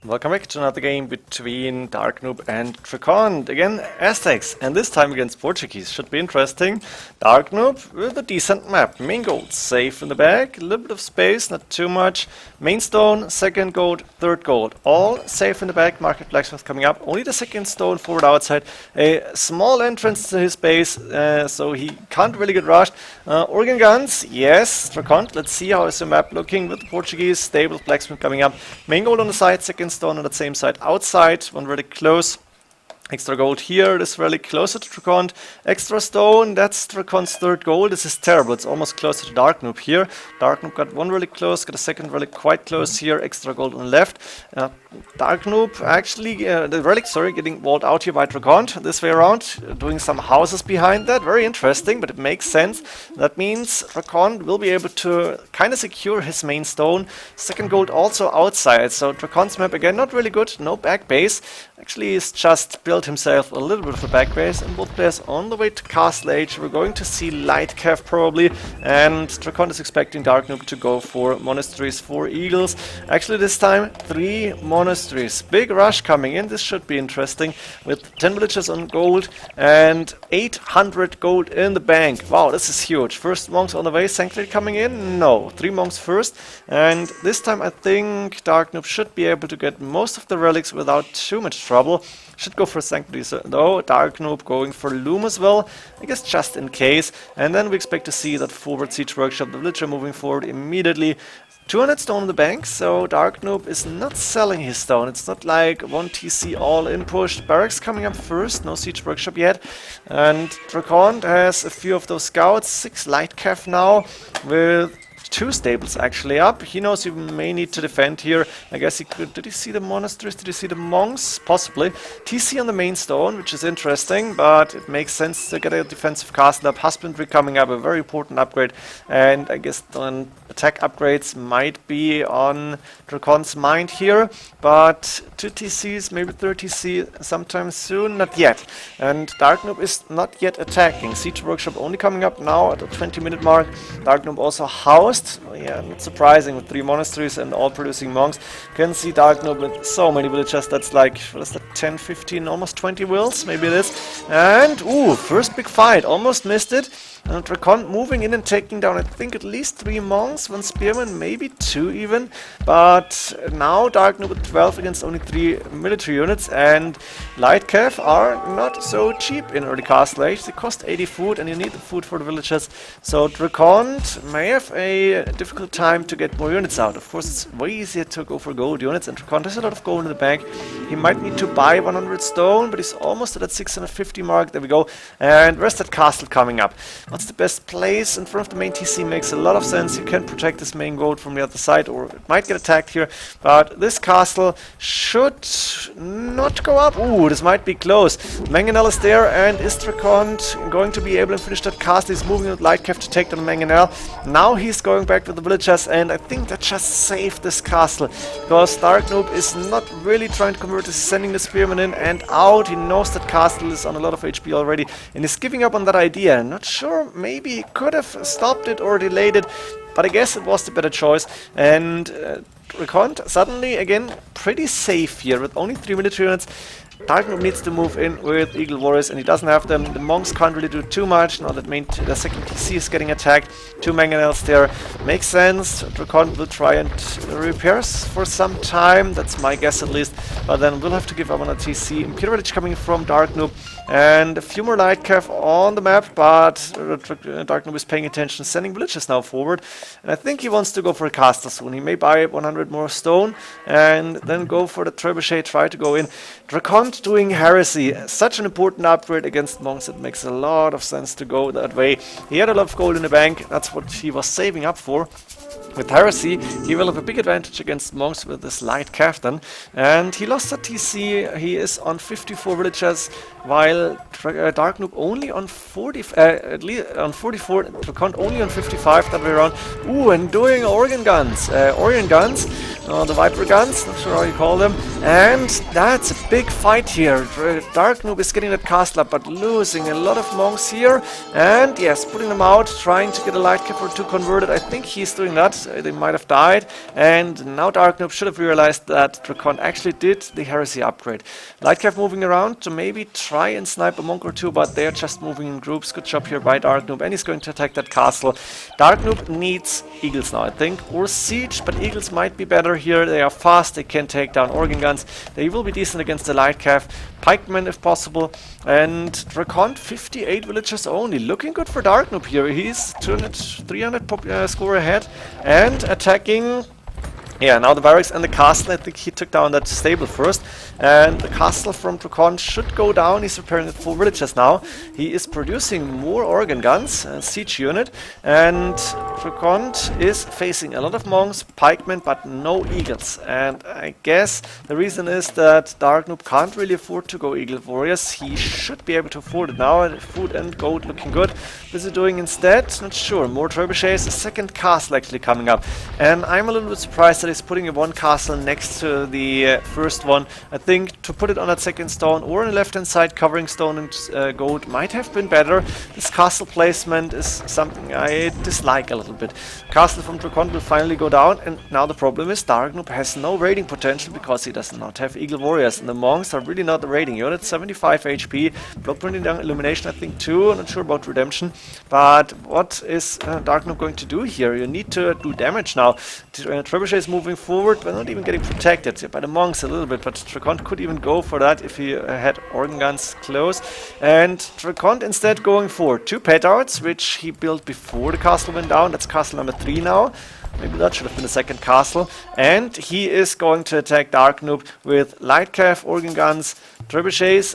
Welcome back to another game between Darknoob and DraConT. Again, Aztecs, and this time against Portuguese. Should be interesting. Darknoob with a decent map. Main gold safe in the back, a little bit of space, not too much. Main stone, second gold, third gold. All safe in the back. Market blacksmith coming up. Only the second stone forward outside. A small entrance to his base, so he can't really get rushed. Organ guns, yes, DraConT. Let's see how is the map looking with the Portuguese. Stable blacksmith coming up. Main gold on the side, second stone on that same side outside, one really close. Extra gold here, this really closer to DraConT. Extra stone, that's DraConT's third gold. This is terrible, it's almost closer to Darknoob here. Darknoob got one really close, got a second really quite close here. Extra gold on the left. Darknoob actually, the relic, sorry, getting walled out here by DraConT this way around. Doing some houses behind that, very interesting, but it makes sense. That means DraConT will be able to kind of secure his main stone. Second gold also outside, so DraConT's map again, not really good, no back base. Actually, he's just built himself a little bit of a back base, and both players on the way to Castle Age. We're going to see Light Cav probably, and DraConT is expecting Darknoob to go for monasteries, 4 eagles. Actually this time 3 monasteries. Big rush coming in, this should be interesting, with 10 villagers on gold and 800 gold in the bank. Wow, this is huge. First monks on the way, Sanctuary coming in? No, 3 monks first, and this time I think Darknoob should be able to get most of the relics without too much trouble. Should go for Sanctuary though. Darknoob going for Loom as well, I guess just in case. And then we expect to see that forward siege workshop, the villager moving forward immediately. 200 stone in the bank, so Darknoob is not selling his stone. It's not like 1 TC all in pushed. Barracks coming up first, no siege workshop yet. And DraConT has a few of those scouts, 6 light cav now, with 2 stables actually up. He knows he may need to defend here. I guess he could. Did he see the monasteries? Did he see the monks? Possibly. TC on the main stone, which is interesting, but it makes sense to get a defensive castle up. Husbandry coming up, a very important upgrade. And I guess then attack upgrades might be on DraConT's mind here. But 2 TCs, maybe 3 TC sometime soon. Not yet. And Darknoob is not yet attacking. Siege workshop only coming up now at the 20-minute mark. Darknoob also housed. Yeah, not surprising with 3 monasteries and all producing monks. Can see Darknoob with so many villagers. That's like, what is that, 10, 15, almost 20 wills? Maybe it is. And, ooh, first big fight. Almost missed it. And DraConT moving in and taking down, I think, at least 3 monks, 1 spearman, maybe 2 even. But now Darknoob with 12 against only 3 military units. And light cav are not so cheap in early Castle Age. They cost 80 food, and you need the food for the villagers. So DraConT may have a difficult time to get more units out. Of course, it's way easier to go for gold units, and DraConT has a lot of gold in the bank. He might need to buy 100 stone, but he's almost at that 650 mark. There we go. And where's that castle coming up? What's the best place in front of the main TC? Makes a lot of sense. You can protect this main gold from the other side, or it might get attacked here. But this castle should not go up. Ooh, this might be close. Mangonel is there, and is DraConT going to be able to finish that castle? He's moving with light cav to take down Mangonel. Now he's going back with the villagers, and I think that just saved this castle, because Darknoob is not really trying to convert. He's sending the spearman in and out. He knows that castle is on a lot of HP already, and he's giving up on that idea. Not sure, maybe he could have stopped it or delayed it, but I guess it was the better choice. And DraConT suddenly again pretty safe here with only 3 military units. Darknoob needs to move in with Eagle Warriors, and he doesn't have them. The monks can't really do too much. Now that the second TC is getting attacked. 2 mangonels there. Makes sense. DraConT will try and repairs for some time. That's my guess at least. But then we'll have to give up on a TC. Imperial Village coming from Darknoob. And a few more light cav on the map, but Darknoob is paying attention, sending villagers now forward. And I think he wants to go for a castle soon. He may buy 100 more stone and then go for the trebuchet, try to go in. DraConT doing heresy, such an important upgrade against monks. It makes a lot of sense to go that way. He had a lot of gold in the bank, that's what he was saving up for. With heresy, he will have a big advantage against monks with this light cav then. And he lost a TC, he is on 54 villagers, while Darknoob only on 40, at least on 44, DraConT only on 55, that way around. Ooh, and doing organ guns, the Viper guns, not sure how you call them. And that's a big fight here. Darknoob is getting that castle up, but losing a lot of monks here. And yes, putting them out, trying to get a light cav or 2 converted. I think he's doing that. that. They might have died. And now Darknoob should have realized that DraConT actually did the Heresy upgrade. Lightcav moving around to maybe try and snipe a monk or two, but they're just moving in groups. Good job here by Darknoob, and he's going to attack that castle. Darknoob needs Eagles now, I think, or Siege, but Eagles might be better here. They are fast, they can take down organ guns. They will be decent against the Lightcav. Pikemen if possible, and DraConT 58 villagers only. Looking good for Darknoob here. He's 300 score ahead and attacking. Yeah, now the barracks and the castle. I think he took down that stable first. And the castle from DraConT should go down. He's repairing it 4 villagers now. He is producing more organ guns, siege unit. And DraConT is facing a lot of monks, pikemen, but no eagles. And I guess the reason is that Darknoob can't really afford to go eagle warriors. He should be able to afford it now. Food and gold looking good. What is he doing instead? Not sure. More trebuchets. A second castle actually coming up. And I'm a little bit surprised that he's putting one castle next to the first one. I think to put it on that second stone or on the left hand side covering stone and gold might have been better. This castle placement is something I dislike a little bit. Castle from DraConT will finally go down, and now the problem is Darknoob has no raiding potential because he does not have eagle warriors, and the monks are really not the raiding unit. 75 HP, block printing down, illumination I think too. I'm not sure about redemption, but what is Darknoob going to do here? You need to do damage now. Trebuchet is moving forward, but not even getting protected by the monks a little bit, but DraConT could even go for that if he had organ guns close. And DraConT instead going for 2 petards, which he built before the castle went down. That's castle number 3 now. Maybe that should have been the second castle. And he is going to attack Darknoob with Lightcav, organ guns, trebuchets,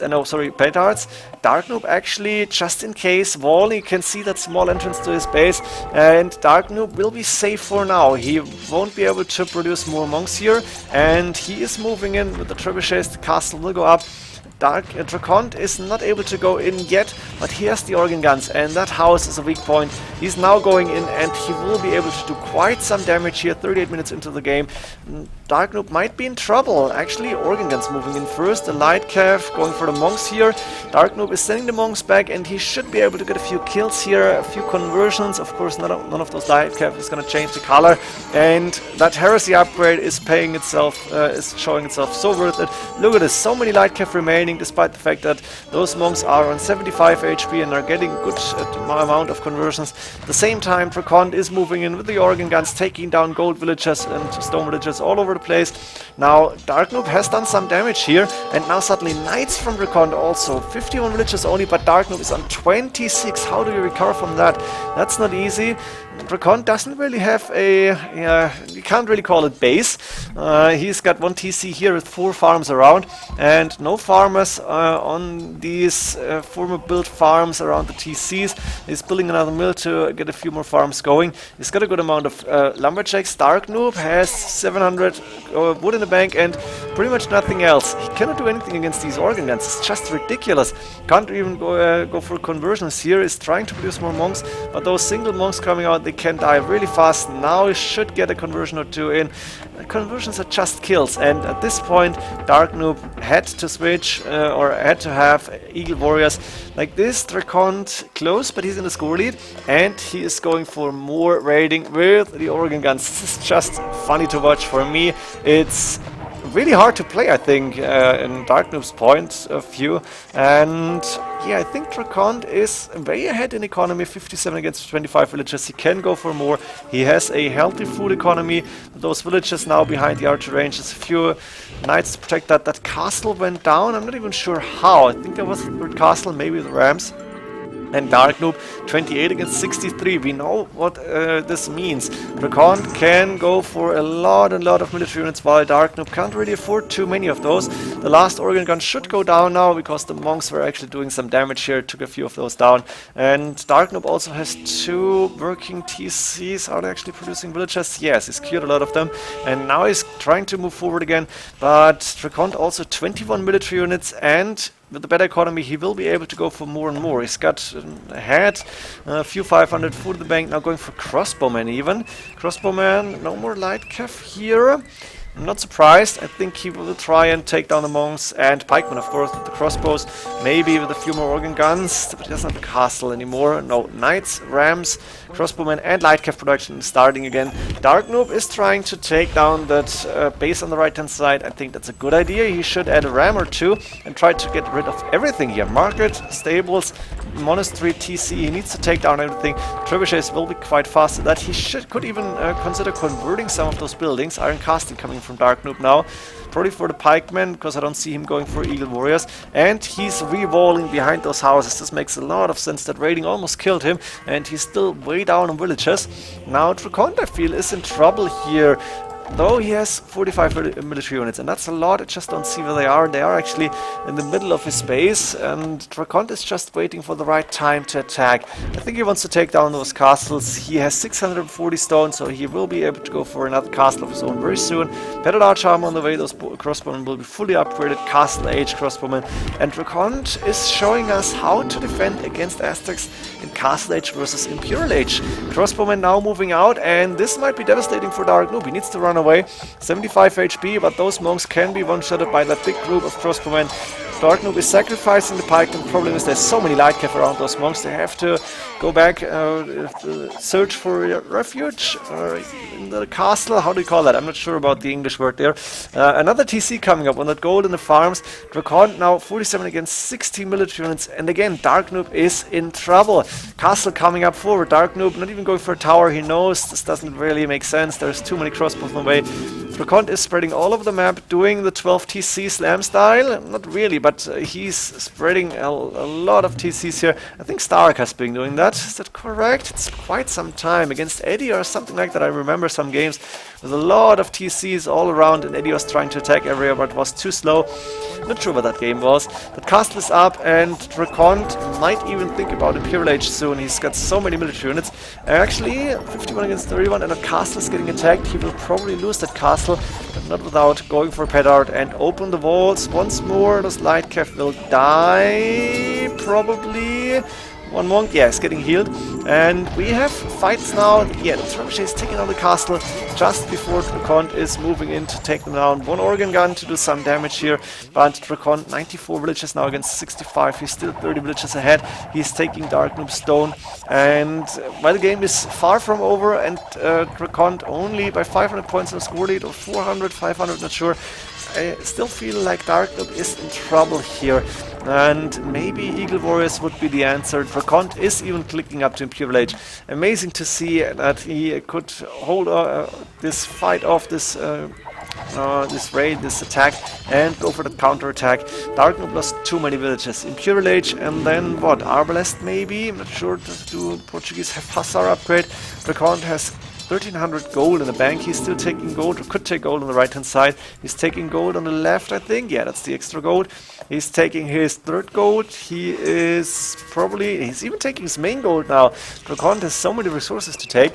petards. Darknoob actually, just in case, wall. You can see that small entrance to his base, and Darknoob will be safe for now. He won't be able to produce more monks here, and he is moving in with the trebuchets. The castle will go up. DraConT is not able to go in yet, but he has the organ guns, and that house is a weak point. He's now going in, and he will be able to do quite some damage here, 38 minutes into the game. Darknoob might be in trouble. Actually, organ guns moving in first, the Lightcav going for the monks here. Darknoob is sending the monks back, and he should be able to get a few kills here, a few conversions. Of course, none of those Lightcav is going to change the color, and that heresy upgrade is paying itself, is showing itself so worth it. Look at this, so many Lightcav remaining, despite the fact that those monks are on 75 HP and are getting good amount of conversions. At the same time, DraConT is moving in with the organ guns, taking down gold villagers and stone villagers all over the place. Now, Darknoob has done some damage here, and now suddenly knights from DraConT also. 51 villagers only, but Darknoob is on 26. How do you recover from that? That's not easy. DraConT doesn't really have a, you can't really call it base. He's got 1 TC here with 4 farms around, and no farmers on these former built farms around the TCs. He's building another mill to get a few more farms going. He's got a good amount of lumberjacks. Darknoob has 700 wood in the bank and pretty much nothing else. He cannot do anything against these organ guns. It's just ridiculous. Can't even go for conversions here. He's trying to produce more monks, but those single monks coming out, they can die really fast. Now he should get a conversion or 2 in. Conversions are just kills, and at this point Darknoob had to switch or had to have eagle warriors like this. DraConT close, but he's in the score lead, and he is going for more raiding with the organ guns. This is just funny to watch for me. It's really hard to play, I think, in Darknoob's point of view. And yeah, I think DraConT is way ahead in economy, 57 against 25 villagers. He can go for more. He has a healthy food economy. Those villagers now behind the archer ranges, a few knights to protect that. That castle went down. I'm not even sure how. I think there was a third castle, maybe the Rams. And Darknoob 28 against 63. We know what this means. DraConT can go for a lot of military units, while Darknoob can't really afford too many of those. The last organ gun should go down now because the monks were actually doing some damage here. Took a few of those down. And Darknoob also has 2 working TCs. Are they actually producing villagers? Yes, he's cured a lot of them. And now he's trying to move forward again. But DraConT also 21 military units, and with the better economy, he will be able to go for more and more. He's got ahead a few 500 food in the bank, now going for crossbowmen even. Crossbowmen, no more Lightcav here. I'm not surprised. I think he will try and take down the monks and pikemen, of course, with the crossbows, maybe with a few more organ guns, but he doesn't have a castle anymore. No, knights, rams, crossbowmen, and light cav production starting again. Darknoob is trying to take down that base on the right-hand side. I think that's a good idea. He should add a ram or two and try to get rid of everything here. Market, stables, monastery, TC. He needs to take down everything. Trebuchets will be quite fast, so that he could even consider converting some of those buildings. Iron casting coming from Darknoob now. Probably for the pikemen, because I don't see him going for eagle warriors. And he's re-walling behind those houses. This makes a lot of sense. That raiding almost killed him, and he's still way down on villages. Now DraConT, I feel, is in trouble here. Though he has 45 military units, and that's a lot. I just don't see where they are. They are actually in the middle of his base, and DraConT is just waiting for the right time to attack. I think he wants to take down those castles. He has 640 stone, so he will be able to go for another castle of his own very soon. Better large armor on the way. Those crossbowmen will be fully upgraded. Castle Age crossbowmen. And DraConT is showing us how to defend against Aztecs in Castle Age versus Imperial Age. Crossbowmen now moving out, and this might be devastating for Darknoob. He needs to run away. 75 HP, but those monks can be one-shotted by that big group of crossbowmen. Darknoob is sacrificing the pike. The problem is there's so many light cav around those monks. They have to go back, search for refuge in the castle. How do you call that? I'm not sure about the English word there. Another TC coming up on that gold in the farms. DraConT now 47 against 60 military units. And again, Darknoob is in trouble. Castle coming up forward. Darknoob not even going for a tower. He knows this doesn't really make sense. There's too many crossbows on the way. DraConT is spreading all over the map, doing the 12 TC slam style. Not really, but he's spreading a lot of TCs here. I think Stark has been doing that. Is that correct? It's quite some time. Against Eddie or something like that. I remember some games with a lot of TCs all around, and Eddie was trying to attack everywhere, but was too slow. Not sure what that game was. The castle is up, and DraConT might even think about Imperial Age soon. He's got so many military units. Actually, 51 against 31, and the castle is getting attacked. He will probably lose that castle, but not without going for a petard and open the walls once more. Those light cav will die, probably. One monk, yeah, is getting healed. And we have fights now. Yeah, the trebuchet is taking on the castle just before DraConT is moving in to take them down. One organ gun to do some damage here. But DraConT, 94 villages now against 65. He's still 30 villages ahead. He's taking Darknoob stone. And while the game is far from over, and DraConT only by 500 points on the score lead, or 400, 500, not sure. I still feel like Darknoob is in trouble here, and maybe Eagle Warriors would be the answer. DraConT is even clicking up to Imperial Age. Amazing to see that he could hold this fight off, this raid, this attack, and go for the counter-attack. Darknoob lost too many villages. Imperial Age, and then what? Arbalest maybe? I'm not sure. Do Portuguese have Hussar upgrade? DraConT has 1300 gold in the bank. He's still taking gold, or could take gold on the right hand side. He's taking gold on the left, I think. Yeah, that's the extra gold. He's taking his third gold. He's even taking his main gold now. DraConT has so many resources to take.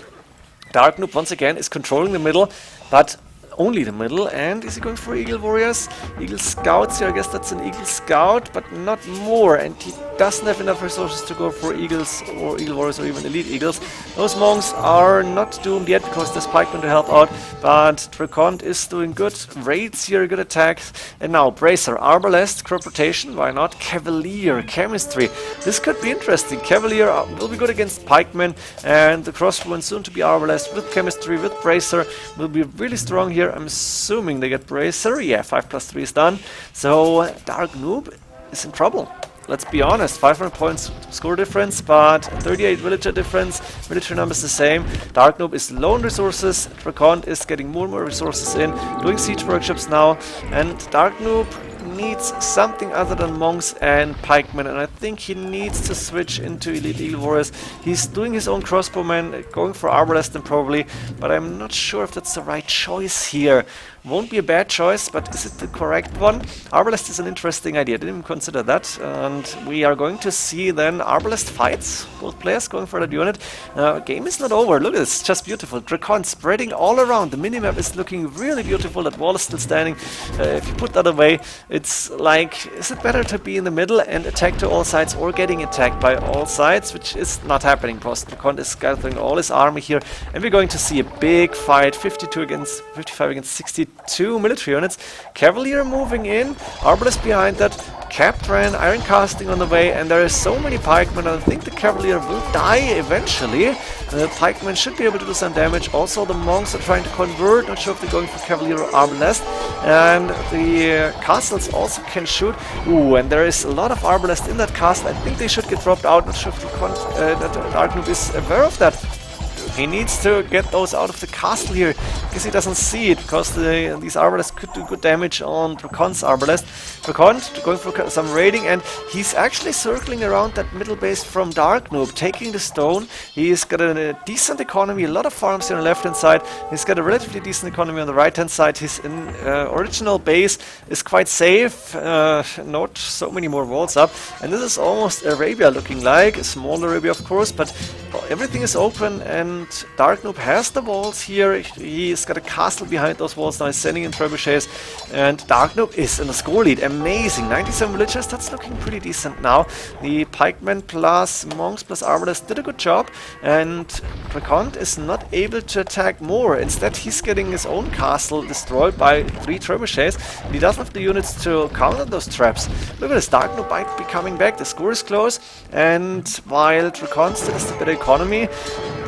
Darknoob once again is controlling the middle, but only the middle. And is he going for Eagle Warriors? Eagle Scouts here, I guess that's an Eagle Scout, but not more. And he doesn't have enough resources to go for Eagles or Eagle Warriors or even Elite Eagles. Those monks are not doomed yet because there's pikemen to help out, but DraConT is doing good. Raids here, good attacks. And now Bracer, Arbalest, Crop Rotation, why not? Cavalier, Chemistry. This could be interesting. Cavalier will be good against pikemen, and the crossbowmen soon to be Arbalest with Chemistry, with Bracer, will be really strong here. I'm assuming they get Bracer. Yeah, 5+3 is done. So Darknoob is in trouble. Let's be honest, 500 points score difference, but 38 villager difference. Military numbers the same. Darknoob is low on resources. DraConT is getting more and more resources in, doing siege workshops now, and Darknoob needs something other than monks and pikemen, and I think he needs to switch into Elite Eagle Warriors. He's doing his own crossbowmen, going for Arbalest then probably, but I'm not sure if that's the right choice here. Won't be a bad choice, but is it the correct one? Arbalest is an interesting idea. Didn't even consider that. And we are going to see then Arbalest fights. Both players going for that unit. Game is not over. Look at this. Just beautiful. DraConT spreading all around. The minimap is looking really beautiful. That wall is still standing. If you put that away, it's like, is it better to be in the middle and attack to all sides, or getting attacked by all sides, which is not happening because DraConT is gathering all his army here. And we're going to see a big fight. 55 against 62. 2 military units. Cavalier moving in, Arbalest behind that, Captran, Iron Casting on the way, and there is so many pikemen. I think the Cavalier will die eventually. The pikemen should be able to do some damage. Also, the monks are trying to convert. Not sure if they're going for Cavalier or Arbalest. And the castles also can shoot. Ooh, and there is a lot of Arbalest in that castle. I think they should get dropped out. Not sure if Darknoob is aware of that. He needs to get those out of the castle here. I guess he doesn't see it because these Arbalest could do good damage on DraConT's Arbalest. DraConT going for some raiding, and he's actually circling around that middle base from Darknoob, taking the stone. He's got a decent economy, a lot of farms here on the left hand side. He's got a relatively decent economy on the right hand side. His original base is quite safe, not so many more walls up. And this is almost Arabia looking like, a small Arabia of course, but everything is open and Darknoob has the walls here. He's got a castle behind those walls now. He's sending in trebuchets, and Darknoob is in a score lead. Amazing, 97 villagers. That's looking pretty decent now. The pikemen plus monks plus arbalest did a good job, and DraConT is not able to attack more. Instead, he's getting his own castle destroyed by 3 trebuchets. He doesn't have the units to counter those traps. Look at this, Darknoob might be coming back. The score is close, and while DraConT still has the better economy,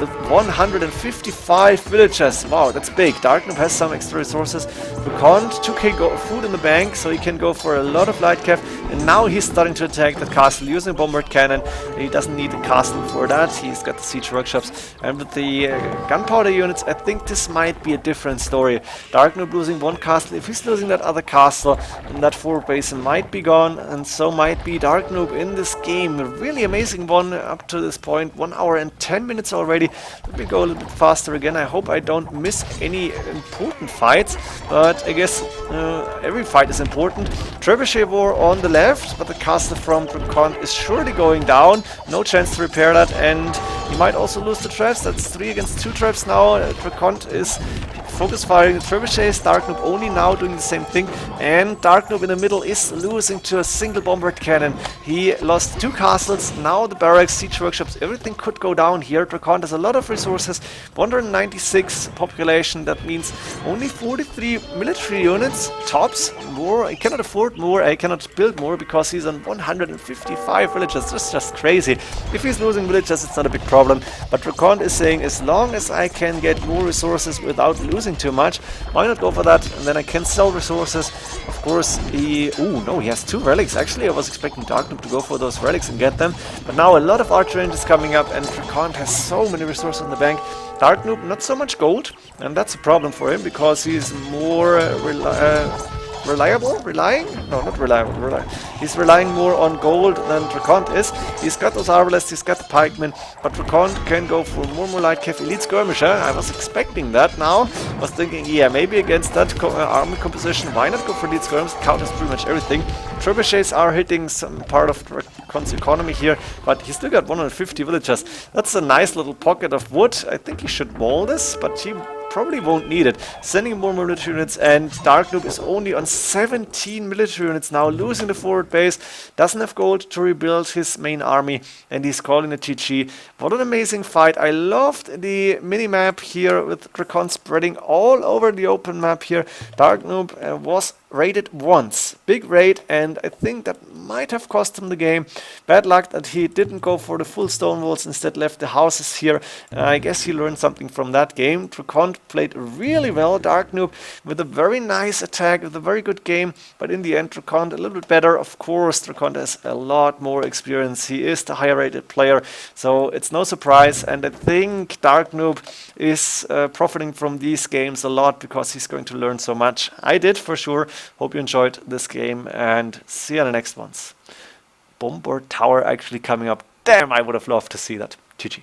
the 155 villagers. Wow, that's big. Darknoob has some extra resources. DraConT 2k food in the bank, so he can go for a lot of light cav. And now he's starting to attack the castle using a bombard cannon. He doesn't need the castle for that. He's got the siege workshops. And with the gunpowder units, I think this might be a different story. Darknoob losing one castle. If he's losing that other castle, then that forward base might be gone. And so might be Darknoob in this game. A really amazing one up to this point. 1 hour and 10 minutes already. Let me go a little bit faster again. I hope I don't miss any important fights, but I guess every fight is important. Trebuchet war on the left, but the castle from DraConT is surely going down. No chance to repair that, and he might also lose the traps. That's 3 against 2 traps now. DraConT is focus firing the trebuchets. Darknoob only now doing the same thing, and Darknoob in the middle is losing to a single bombard cannon. He lost 2 castles, now the barracks, siege workshops, everything could go down here. DraConT has a lot of resources, 196 population, that means only 43 military units, tops. More, I cannot afford more, I cannot build more because he's on 155 villages. That's just crazy. If he's losing villages, it's not a big problem, but DraConT is saying as long as I can get more resources without losing too much, why not go for that? And then I can sell resources. Of course, he... Oh no, he has 2 relics. Actually, I was expecting Darknoob to go for those relics and get them, but now a lot of archer range is coming up, and DraConT has so many resources in the bank. Darknoob, not so much gold, and that's a problem for him because he's more He's relying more on gold than DraConT is. He's got those arbalests, he's got the pikemen, but DraConT can go for more light cav elite skirmisher. I was expecting that now. I was thinking, yeah, maybe against that army composition, why not go for elite skirmish? Counters pretty much everything. Trebuchets are hitting some part of DraConT's economy here, but he's still got 150 villagers. That's a nice little pocket of wood. I think he should wall this, but he probably won't need it. Sending more military units, and Darknoob is only on 17 military units now, losing the forward base, doesn't have gold to rebuild his main army, and he's calling a GG. What an amazing fight. I loved the mini-map here with DraConT spreading all over the open map here. Darknoob was raided once. Big raid, and I think that might have cost him the game. Bad luck that he didn't go for the full stone walls, instead left the houses here. I guess he learned something from that game. DraConT played really well. Darknoob with a very nice attack, with a very good game, but in the end DraConT a little bit better. Of course, DraConT has a lot more experience. He is the higher rated player, so it's no surprise, and I think Darknoob is profiting from these games a lot because he's going to learn so much. I did for sure. Hope you enjoyed this game, and see you on the next ones. Bombard tower actually coming up. Damn, I would have loved to see that. GG.